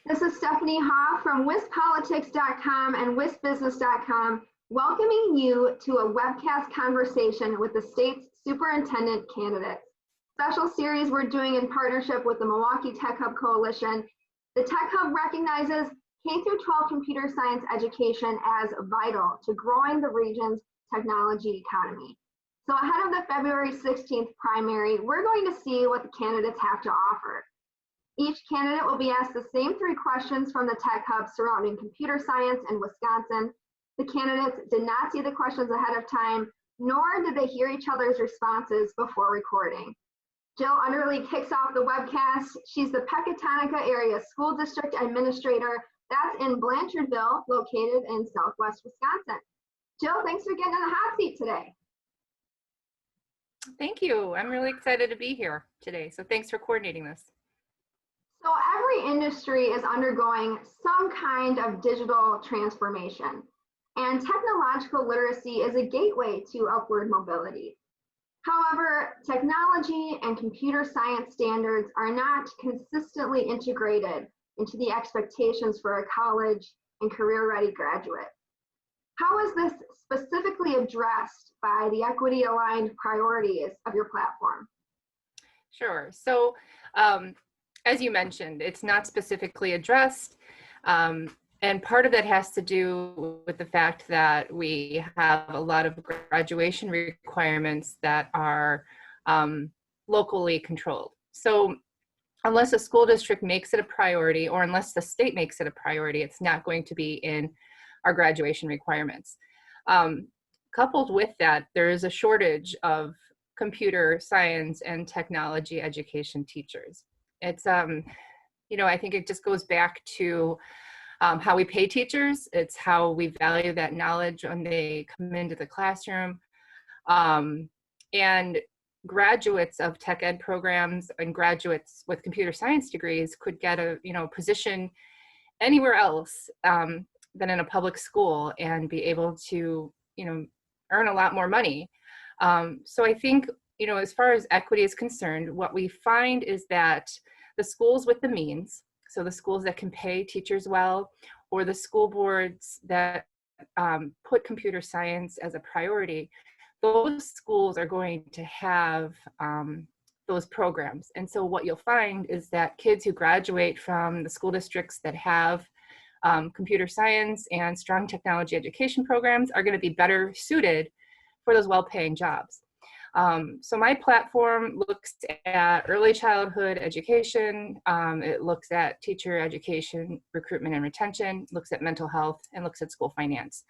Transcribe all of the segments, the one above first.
This is Stephanie Ha from WISPolitics.com and WISPbusiness.com, welcoming you to a webcast conversation with the state's superintendent candidates. Special series we're doing in partnership with the Milwaukee Tech Hub Coalition. The Tech Hub recognizes K-12 computer science education as vital to growing the region's technology economy. So ahead of the February 16th primary, we're going to see what the candidates have to offer. Each candidate will be asked the same 3 questions from the Tech Hub surrounding computer science in Wisconsin. The candidates did not see the questions ahead of time, nor did they hear each other's responses before recording. Jill Underly kicks off the webcast. She's the Pecatonica Area School District Administrator. That's in Blanchardville, located in Southwest Wisconsin. Jill, thanks for getting in the hot seat today. Thank you. I'm really excited to be here today. So thanks for coordinating this. So every industry is undergoing some kind of digital transformation, and technological literacy is a gateway to upward mobility. However, technology and computer science standards are not consistently integrated into the expectations for a college and career-ready graduate. How is this specifically addressed by the equity-aligned priorities of your platform? Sure. So as you mentioned, it's not specifically addressed. And part of that has to do with the fact that we have a lot of graduation requirements that are locally controlled. So unless a school district makes it a priority, or unless the state makes it a priority, it's not going to be in our graduation requirements. Coupled with that, there is a shortage of computer science and technology education teachers. It's, I think it just goes back to how we pay teachers. It's how we value that knowledge when they come into the classroom. And graduates of tech ed programs and graduates with computer science degrees could get a position anywhere else than in a public school and be able to earn a lot more money. So I think as far as equity is concerned, what we find is that the schools with the means, so the schools that can pay teachers well, or the school boards that put computer science as a priority, those schools are going to have those programs. And so what you'll find is that kids who graduate from the school districts that have computer science and strong technology education programs are going to be better suited for those well-paying jobs. So my platform looks at early childhood education, it looks at teacher education, recruitment and retention, looks at mental health, and looks at school finance.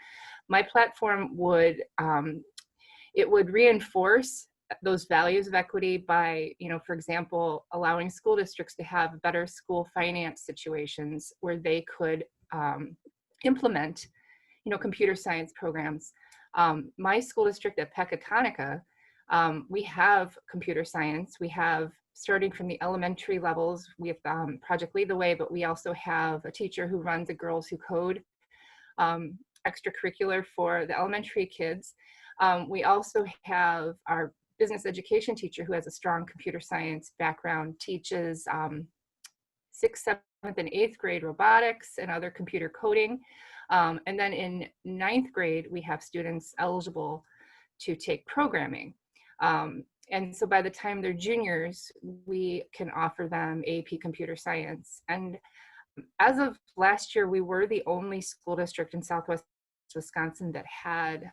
My platform would reinforce those values of equity by, for example, allowing school districts to have better school finance situations where they could implement, computer science programs. My school district at Pecatonica, we have computer science. We have, starting from the elementary levels, we have Project Lead the Way, but we also have a teacher who runs a Girls Who Code extracurricular for the elementary kids. We also have our business education teacher who has a strong computer science background, teaches 6th, 7th, and 8th grade robotics and other computer coding. And then in 9th grade, we have students eligible to take programming. And so by the time they're juniors, we can offer them AP computer science. And as of last year, we were the only school district in Southwest Wisconsin that had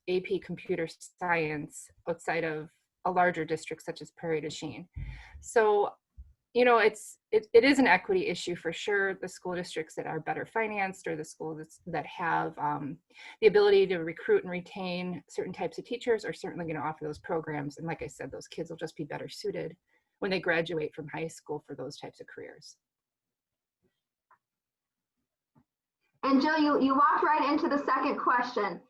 AP computer science outside of a larger district such as Prairie du Chien. So, it is an equity issue for sure. The school districts that are better financed, or the schools that have the ability to recruit and retain certain types of teachers, are certainly going to offer those programs. And like I said, those kids will just be better suited when they graduate from high school for those types of careers. And Jill, you walked right into the second question.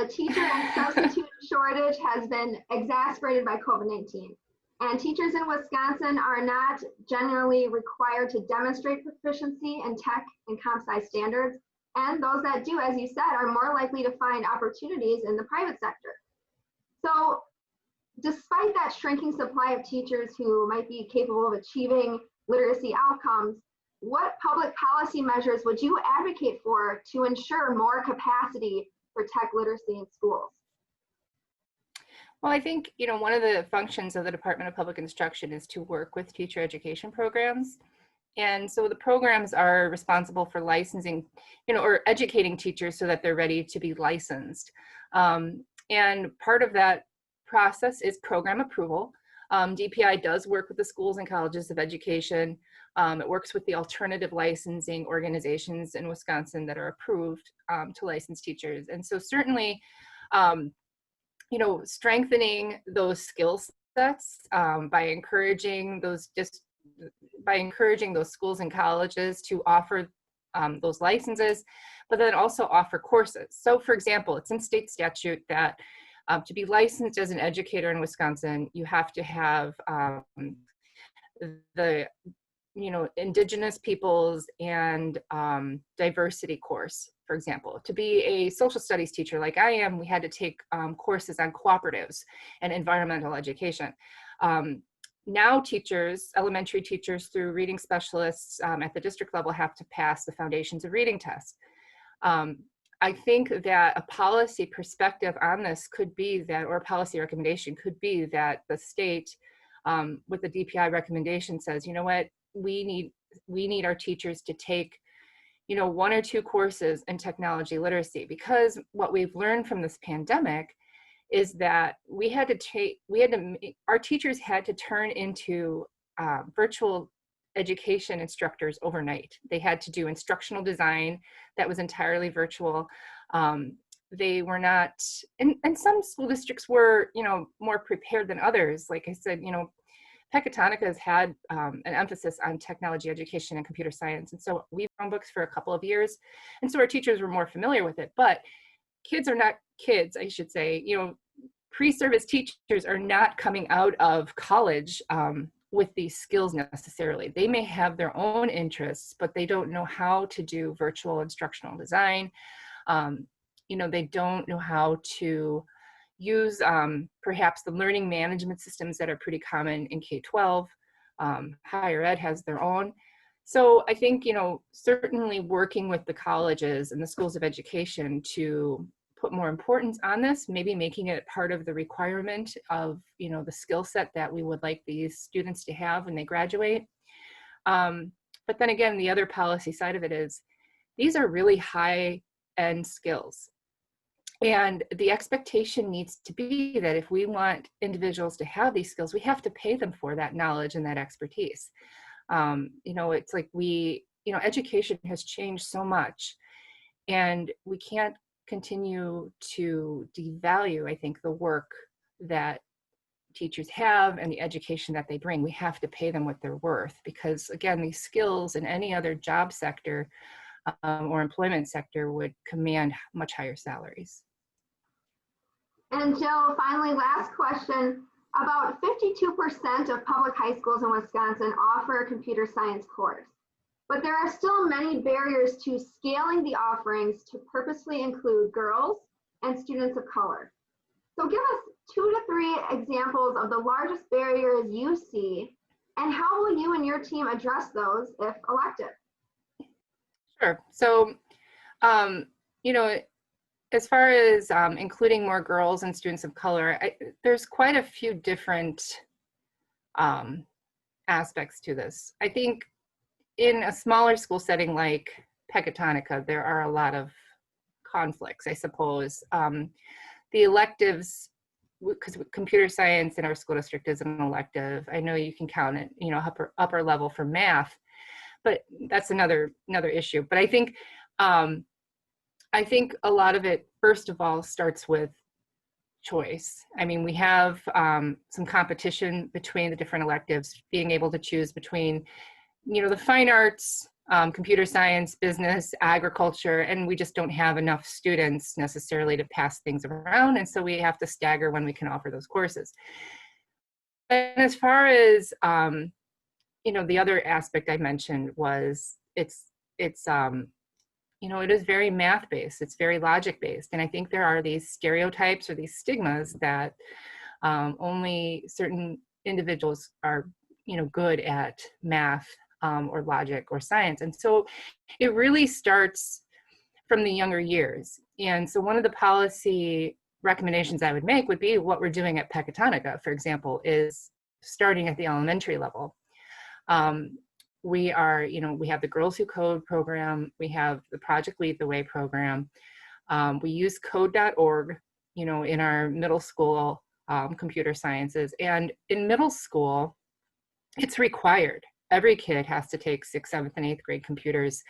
The teacher and substitute shortage has been exacerbated by COVID-19. And teachers in Wisconsin are not generally required to demonstrate proficiency in tech and comp sci standards. And those that do, as you said, are more likely to find opportunities in the private sector. So despite that shrinking supply of teachers who might be capable of achieving literacy outcomes, what public policy measures would you advocate for to ensure more capacity for tech literacy in schools? Well, I think, one of the functions of the Department of Public Instruction is to work with teacher education programs. And so the programs are responsible for licensing, or educating teachers so that they're ready to be licensed. And part of that process is program approval. DPI does work with the schools and colleges of education. It works with the alternative licensing organizations in Wisconsin that are approved to license teachers. And so certainly, strengthening those skill sets by encouraging those schools and colleges to offer those licenses, but then also offer courses. So for example, it's in state statute that to be licensed as an educator in Wisconsin, you have to have the indigenous peoples and diversity course. For example, to be a social studies teacher like I am, we had to take courses on cooperatives and environmental education. Now teachers, elementary teachers through reading specialists at the district level have to pass the Foundations of Reading test. I think that a policy perspective on this could be that, or a policy recommendation could be that the state with the DPI recommendation says, you know what, we need our teachers to take, 1 or 2 courses in technology literacy, because what we've learned from this pandemic is that our teachers had to turn into virtual education instructors overnight. They had to do instructional design that was entirely virtual. They were not, and some school districts were, more prepared than others. Like I said, Pecatonica has had an emphasis on technology education and computer science. And so we've run books for a couple of years. And so our teachers were more familiar with it, but kids are not kids, I should say, pre-service teachers are not coming out of college with these skills necessarily. They may have their own interests, but they don't know how to do virtual instructional design. They don't know how to use perhaps the learning management systems that are pretty common in K-12. Higher ed has their own. So I think, certainly working with the colleges and the schools of education to put more importance on this, maybe making it part of the requirement of, the skill set that we would like these students to have when they graduate. But then again, the other policy side of it is these are really high-end skills. And the expectation needs to be that if we want individuals to have these skills, we have to pay them for that knowledge and that expertise. It's like education has changed so much, and we can't continue to devalue, I think, the work that teachers have and the education that they bring. We have to pay them what they're worth, because again, these skills in any other job sector or employment sector would command much higher salaries. And Jill, finally, last question. About 52% of public high schools in Wisconsin offer a computer science course, but there are still many barriers to scaling the offerings to purposely include girls and students of color. So give us 2 to 3 examples of the largest barriers you see, and how will you and your team address those if elected? Sure. So, as far as including more girls and students of color, there's quite a few different aspects to this. I think in a smaller school setting like Pecatonica, there are a lot of conflicts, I suppose. The electives, because computer science in our school district is an elective. I know you can count it, upper level for math, but that's another issue. But I think a lot of it, first of all, starts with choice. I mean, we have some competition between the different electives, being able to choose between, the fine arts, computer science, business, agriculture, and we just don't have enough students necessarily to pass things around. And so we have to stagger when we can offer those courses. And as far as, the other aspect I mentioned was it is very math-based, it's very logic-based. And I think there are these stereotypes or these stigmas that only certain individuals are, good at math or logic or science. And so it really starts from the younger years. And so one of the policy recommendations I would make would be what we're doing at Pecatonica, for example, is starting at the elementary level. We have the Girls Who Code program, we have the Project Lead the Way program. We use code.org, in our middle school computer sciences. And in middle school, it's required. Every kid has to take 6th, 7th, and 8th grade computers,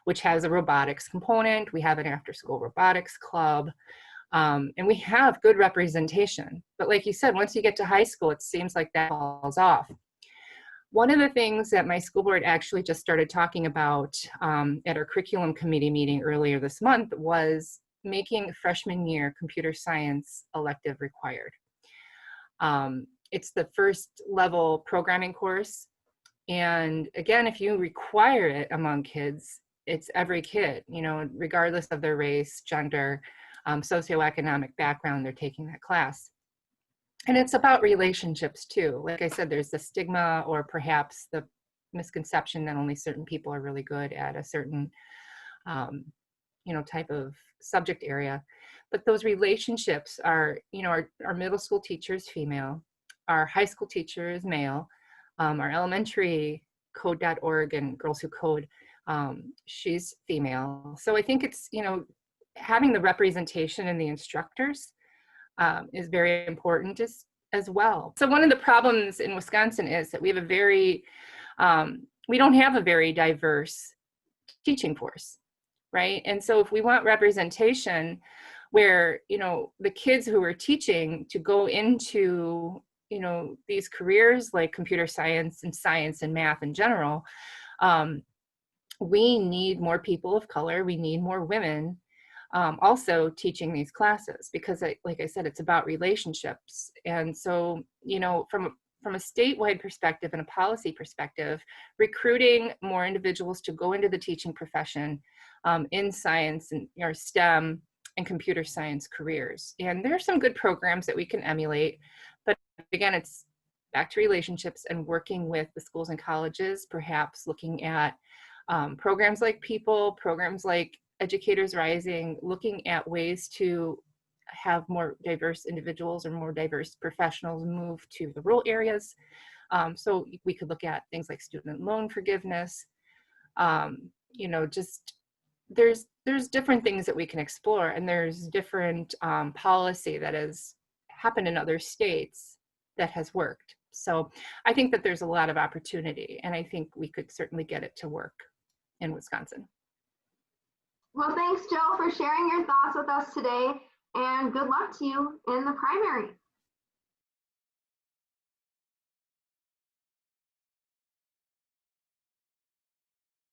which has a robotics component. We have an after-school robotics club, and we have good representation. But like you said, once you get to high school, it seems like that falls off. One of the things that my school board actually just started talking about at our curriculum committee meeting earlier this month was making freshman year computer science elective required. It's the first level programming course. And again, if you require it among kids, it's every kid, regardless of their race, gender, socioeconomic background, they're taking that class. And it's about relationships too. Like I said, there's the stigma or perhaps the misconception that only certain people are really good at a certain, type of subject area. But those relationships are, our middle school teacher is female, our high school teacher is male, our elementary code.org and Girls Who Code, she's female. So I think it's, having the representation in the instructors is very important as well. So one of the problems in Wisconsin is that we have we don't have a very diverse teaching force, right? And so if we want representation where, the kids who are teaching to go into, these careers like computer science and math in general, we need more people of color, we need more women also teaching these classes, because like I said, it's about relationships. And so, from a statewide perspective and a policy perspective, recruiting more individuals to go into the teaching profession in science and STEM and computer science careers. And there are some good programs that we can emulate, but again, it's back to relationships and working with the schools and colleges, perhaps looking at programs like People, programs like Educators Rising, looking at ways to have more diverse individuals or more diverse professionals move to the rural areas. So we could look at things like student loan forgiveness. Just there's different things that we can explore, and there's different policy that has happened in other states that has worked. So I think that there's a lot of opportunity, and I think we could certainly get it to work in Wisconsin. Well, thanks, Jill, for sharing your thoughts with us today, and good luck to you in the primary.